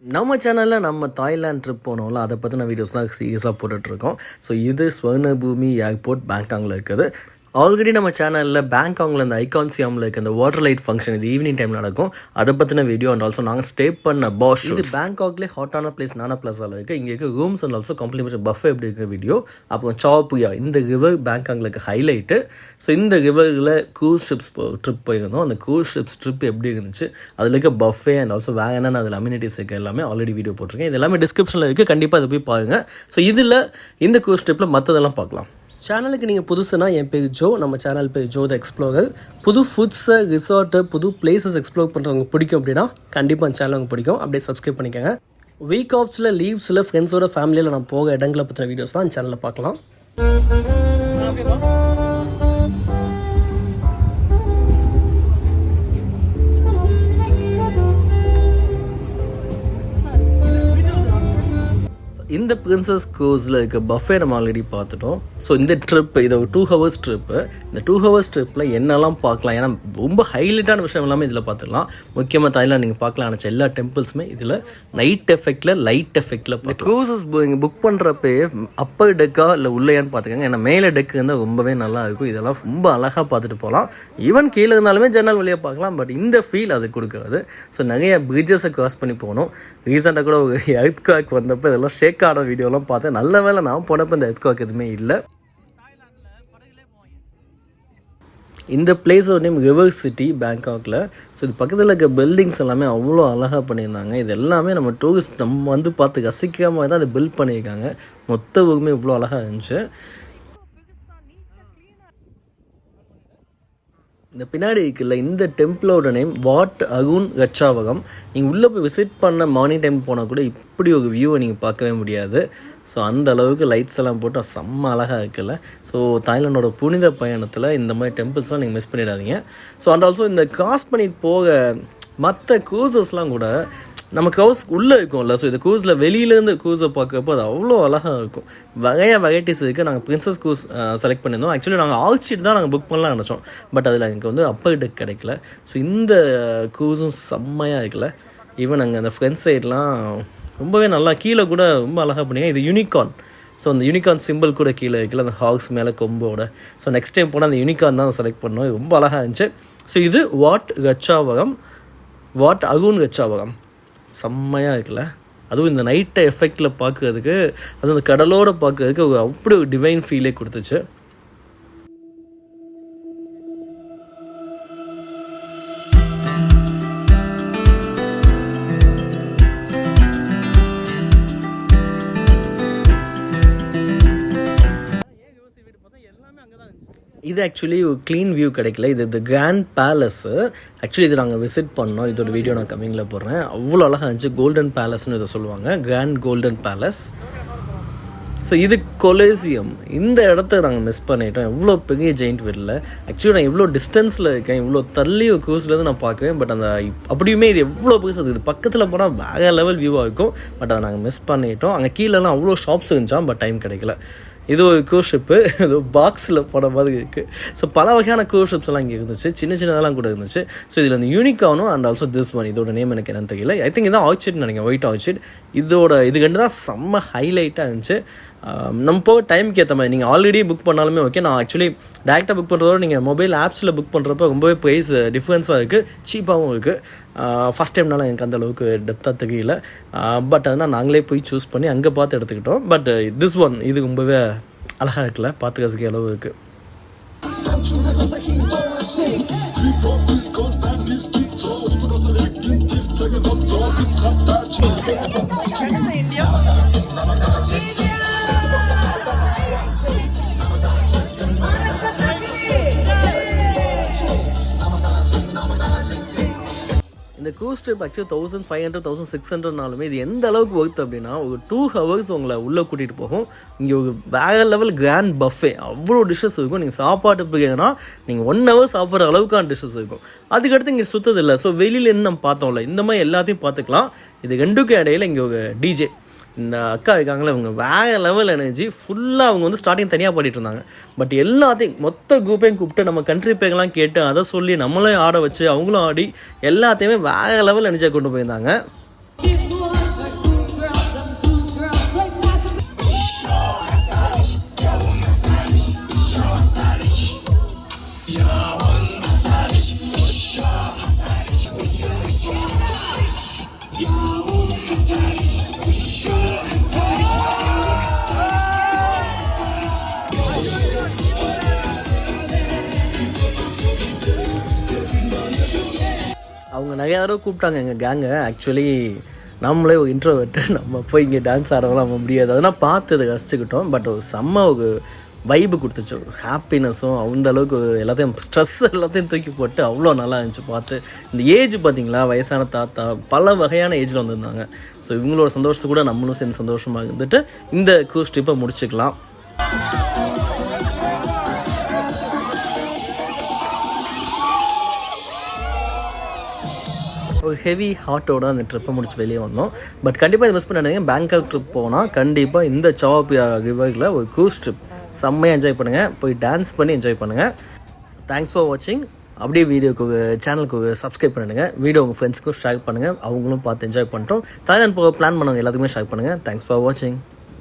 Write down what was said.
நம்ம சேனலில் நம்ம தாய்லாந்து ட்ரிப் போனோம்ல, அதை பற்றின வீடியோஸ் தான் சீரியஸாக போட்டுட்ருக்கோம். ஸோ இது ஸ்வர்ணபூமி ஏர்போர்ட் பேங்காங்கில் இருக்குது. ஆல்ரெடி நம்ம சேனலில் பேங்காங்கில் இந்த ஐகான்சியாமில் இருக்க இந்த வாட்டர் லைட் ஃபங்க்ஷன் இது ஈவினிங் டைம் நடக்கும். அதை பற்றின வீடியோ அண்ட் ஆல்சோ நாங்கள் ஸ்டே பண்ண பாஷ் இது பேங்காக்லேயே ஹாட்டான பிளேஸ் நானா பிளாஸாவில் இருக்குது. இங்கே இருக்க rooms and also complimentary buffet எப்படி இருக்க வீடியோ. அப்புறம் சாப்புயா இந்த ரிவர் பேங்காங்கில் இருக்க ஹைலைட்டு. ஸோ இந்த ரிவரில் க்ரூஸ் ட்ரிப் போயிருந்தோம். அந்த க்ரூஸ் ட்ரிப் எப்படி இருந்துச்சு, அதில் இருக்க பஃபே அண்ட் ஆல்சோ வேறு என்னென்ன அதில் அம்யூனிட்டிஸ் இருக்குது எல்லாமே ஆல்ரெடி வீடியோ போட்டிருக்கேன். இது எல்லாமே டிஸ்கிரிப்ஷனில் இருக்குது, கண்டிப்பாக அதை போய் பாருங்கள். ஸோ இதில் இந்த க்ரூஸ் ட்ரிப்பில் மற்றதெல்லாம் பார்க்கலாம். சேனலுக்கு நீங்கள் புதுசுனா என் பேர் ஜோ, நம்ம சேனல் பேர் ஜோ த எக்ஸ்ப்ளோரர். புது ஃபுட்ஸு, ரிசார்ட்டு, புது பிளேசஸ் எக்ஸ்ப்ளோர் பண்ணுறவங்க பிடிக்கும் அப்படின்னா கண்டிப்பாக அந்த சேனல் உங்களுக்கு பிடிக்கும். அப்படியே சப்ஸ்கிரைப் பண்ணிக்கோங்க. வீக் ஆஃப்ஸில், லீவ்ஸில், ஃப்ரெண்ட்ஸோட ஃபேமிலியில் நான் போக இடங்களை பற்றின வீடியோஸ் தான் அந்த சேனலில் பார்க்கலாம். இந்த பிரின்சஸ் க்ரூஸில் இருக்க பஃபே நம்ம ஆல்ரெடி பார்த்துட்டோம். ஸோ இந்த ட்ரிப் இது ஒரு 2 hours ட்ரிப்பு. இந்த 2 hours ட்ரிப்பில் என்னெல்லாம் பார்க்கலாம், ஏன்னா ரொம்ப ஹைலைட்டான விஷயம் எல்லாமே இதில் பார்த்துக்கலாம். முக்கியமாக தாய்லாந்து நீங்கள் பார்க்கலாம் நினச்ச எல்லா டெம்பிள்ஸுமே இதில் லைட் எஃபெக்டில் இந்த க்ரூசஸ் புக் பண்ணுறப்பே அப்பர் டெக்கா இல்லை உள்ளேயான்னு பார்த்துக்கோங்க. ஏன்னா மேலே டெக்கு இருந்தால் ரொம்பவே நல்லா இருக்கும். இதெல்லாம் ரொம்ப அழகாக பார்த்துட்டு போகலாம். ஈவன் கீழே இருந்தாலுமே ஜன்னல் வழியாக பார்க்கலாம். பட் இந்த ஃபீல் அது கொடுக்குறது. ஸோ நிறைய பிரிட்ஜஸை கிராஸ் பண்ணி போகணும். ரீசெண்டாக கூட ஒரு எர்த்குவேக் வந்தப்போ இதெல்லாம் ஷேக் ஆன வீடியோலாம் பார்த்தேன். நல்ல வேலை நான் போனப்போ இந்த எர்த்குவேக் எதுவுமே இல்லை. இந்த பிளேஸோட நேம் ரிவர் சிட்டி பேங்காக்கில். ஸோ இது பக்கத்தில் இருக்க பில்டிங்ஸ் எல்லாமே அவ்வளோ அழகாக பண்ணியிருந்தாங்க. இது எல்லாமே நம்ம டூரிஸ்ட் நம்ம வந்து பார்த்து ரசிக்கிற மாதிரி தான் அதை பில்ட் பண்ணியிருக்காங்க. மொத்த ஊருமே இவ்வளோ அழகாக இருந்துச்சு. இந்த பின்னாடி இருக்குல்ல இந்த டெம்பிளோட நேம் வாட் அகுன் கச்சாவகம். நீங்கள் உள்ளே போய் விசிட் பண்ண மார்னிங் டைம் போனால் கூட இப்படி ஒரு வியூவை நீங்கள் பார்க்கவே முடியாது. ஸோ அந்த அளவுக்கு லைட்ஸ் எல்லாம் போட்டு செம்ம அழகாக இருக்குல்ல. ஸோ தாய்லாண்டோட புனித பயணத்தில் இந்த மாதிரி டெம்பிள்ஸ்லாம் நீங்கள் மிஸ் பண்ணிடாதீங்க. ஸோ அண்ட் ஆல்சோ இந்த கிராஸ் பண்ணிட்டு போக மற்ற க்ரூசஸ்லாம் கூட நம்ம க்ரூஸ் உள்ளே இருக்கும்ல. ஸோ இந்த க்ரூஸில் வெளியிலேருந்து க்ரூஸை பார்க்குறப்போ அது அவ்வளோ அழகாக இருக்கும். வெரைட்டிஸ் இருக்குது. நாங்கள் பிரின்சஸ் க்ரூஸ் செலக்ட் பண்ணியிருந்தோம். ஆக்சுவலி நாங்கள் ஆர்ச்சிட் தான் நாங்கள் புக் பண்ணலாம் நினச்சோம். பட் அதில் எனக்கு வந்து அப்பர் டெக் கிடைக்கல. ஸோ இந்த க்ரூஸும் செம்மையாக இருக்குல்ல. ஈவன் அங்கே அந்த ஃப்ரண்ட் சைட்லாம் ரொம்பவே நல்லா கீழே கூட ரொம்ப அழகாக பண்ணிங்க. இது யூனிகார்ன். ஸோ அந்த யூனிகார்ன் சிம்பிள் கூட கீழே இருக்குல்ல, அந்த ஹாக்ஸ் மேலே கொம்போட. ஸோ நெக்ஸ்ட் டைம் போனால் அந்த யூனிகார்ன் தான் செலக்ட் பண்ணோம். ரொம்ப அழகாக இருந்துச்சு. ஸோ இது வாட் அகுன் கச்சாவகம். செம்மையாக இருக்குல்ல. அதுவும் இந்த நைட்டை எஃபெக்டில் பார்க்குறதுக்கு, அதுவும் அந்த கடலோடு பார்க்குறதுக்கு அப்படி ஒரு டிவைன் ஃபீலே கொடுத்துச்சு. இது ஆக்சுவலி ஒரு க்ளீன் வியூ கிடைக்கல. இது கிராண்ட் பேலஸ்ஸு. ஆக்சுவலி இது நாங்கள் விசிட் பண்ணோம். இதோட வீடியோ நான் கம்மிங்கில் போடுறேன். அவ்வளோ அழகாக இருந்துச்சு. கோல்டன் பேலஸ்ன்னு இதை சொல்லுவாங்க, கிராண்ட் கோல்டன் பேலஸ். ஸோ இது கொலேசியம். இந்த இடத்த நாங்கள் மிஸ் பண்ணிட்டோம். எவ்வளோ பெரிய ஜெயிண்ட் வீலில் ஆக்சுவலி நான் எவ்வளோ டிஸ்டன்ஸில் இருக்கேன், இவ்வளோ தள்ளி ஒரு க்ரூஸ்லேருந்து நான் பார்க்குவேன். பட் அந்த அப்படியுமே இது எவ்வளோ பெருசு. இது பக்கத்தில் போனால் வேறு லெவல் வியூவாக இருக்கும். பட் அதை நாங்கள் மிஸ் பண்ணிட்டோம். அங்கே கீழெல்லாம் அவ்வளோ ஷாப்ஸ் இருந்துச்சான். பட் டைம் கிடைக்கல. இது ஒரு க்ரூஸ் ஷிப்பு, இது பாக்ஸில் போன மாதிரி இருக்குது. ஸோ பல வகையான க்ரூஸ் ஷிப்ஸ் எல்லாம் இங்கே இருந்துச்சு. சின்னதெல்லாம் கூட இருந்துச்சு. ஸோ இதில் அந்த யூனிகார்னும் அண்ட் ஆல்சோ திஸ் ஒன், இதோட நேம் எனக்கு என்னன்னு தெரியல. ஐ திங்க் இதான் ஆர்ச்சிட் நினைக்கிறேன், ஒயிட் ஆர்ச்சிட். இது ரெண்டு தான் செம்ம ஹைலைட்டாக இருந்துச்சு. நம்ம போக டைமுக்கு ஏற்ற மாதிரி நீங்கள் ஆல்ரெடி புக் பண்ணாலுமே ஓகே. நான் ஆக்சுவலி டேரெக்டாக புக் பண்ணுறதோட நீங்கள் மொபைல் ஆப்ஸில் புக் பண்ணுறப்ப ரொம்பவே ப்ரைஸ் டிஃப்ரென்ஸாக இருக்குது, சீப்பாகவும் இருக்குது. ஃபஸ்ட் டைம்னால எனக்கு அந்த அளவுக்கு டெப்த்தாக தெரியல. பட் அதனால் நாங்களே போய் சூஸ் பண்ணி அங்கே பார்த்து எடுத்துக்கிட்டோம். பட் திஸ் ஒன் இது ரொம்பவே அழகாக இருக்குல்ல, பார்த்து ரசிக்க அளவு இருக்குது. இந்த க்ரூஸ் ட்ரிப் ஆக்சுவலி 1500 1600நாலுமே இது எந்த அளவுக்கு ஒர்த்து அப்படின்னா, ஒரு 2 hours உங்களை உள்ளே கூட்டிகிட்டு போகும். இங்கே ஒரு வேறு லெவல் கிராண்ட் பஃபே, அவ்வளோ டிஷ்ஷஸ் இருக்கும். நீங்கள் சாப்பாட்டு போய்ங்கன்னா நீங்கள் 1 hour சாப்பிட்ற அளவுக்கான டிஷ்ஷஸ் இருக்கும். அதுக்கடுத்து இங்கே சுத்தது இல்லை. ஸோ வெளியிலேருந்து நம்ம பார்த்தோம்ல, இந்த மாதிரி எல்லாத்தையும் பார்த்துக்கலாம். இது ரெண்டுக்கும் இடையில இங்கே ஒரு டிஜே இந்த அக்கா இருக்காங்களே, இவங்க வேறு லெவல் எனர்ஜி ஃபுல்லாக. அவங்க வந்து ஸ்டார்டிங் தனியாக பாடிட்டு இருந்தாங்க. பட் எல்லாத்தையும் மொத்த குரூப்பையும் கூப்பிட்டு நம்ம கண்ட்ரி பேக்கெல்லாம் கேட்டு அதை சொல்லி நம்மளே ஆட வச்சு அவங்களும் ஆடி எல்லாத்தையுமே வேறு லெவல் எனர்ஜியாக கொண்டு போயிருந்தாங்க. அவங்க நிறையா தடவை கூப்பிட்டாங்க எங்கள் கேங்கை. ஆக்சுவலி நம்மளே ஒரு இன்ட்ரோவர்ட்டு, நம்ம போய் இங்கே டான்ஸ் ஆடலாம் முடியாது. அதெல்லாம் பார்த்து அதை ரசிச்சுக்கிட்டோம். பட் ஒரு செம்ம ஒரு வைப்பு கொடுத்துச்சு, ஹாப்பினஸும் அந்த அளவுக்கு எல்லாத்தையும் ஸ்ட்ரெஸ் எல்லாத்தையும் தூக்கி போட்டு அவ்வளோ நல்லா இருந்துச்சு பார்த்து. இந்த ஏஜ் பார்த்திங்களா, வயசான தாத்தா பல வகையான ஏஜில் வந்திருந்தாங்க. ஸோ இவங்களோட சந்தோஷத்தை கூட நம்மளும் சேர்ந்து சந்தோஷமாக இருந்துட்டு இந்த க்ரூஸ் ட்ரிப்பை முடிச்சுக்கலாம். ஒரு ஹெவி ஹார்ட்டோட அந்த ட்ரிப்பை முடிச்சு வெளியே வந்தோம். பட் கண்டிப்பாக இது மிஸ் பண்ணிடுங்க. பேங்காக் ட்ரிப் போனால் கண்டிப்பாக இந்த சாவா பியா ரிவரில் ஒரு க்ரூஸ் ட்ரிப் செம்மையாக என்ஜாய் பண்ணுங்கள். போய் டான்ஸ் பண்ணி என்ஜாய் பண்ணுங்கள். தேங்க்ஸ் ஃபார் வாட்சிங். அப்படியே வீடியோக்கு சேனலுக்கு சப்ஸ்கிரைப் பண்ணிடுங்க. வீடியோ உங்கள் ஃப்ரெண்ட்ஸுக்கும் ஷேர் பண்ணுங்கள், அவங்களும் பார்த்து என்ஜாய் பண்ணிட்டோம். தாய்லாந்து போக பிளான் பண்ணவங்க எல்லாத்துக்குமே ஷேர் பண்ணுங்கள். தேங்க்ஸ் ஃபார் வாட்சிங்.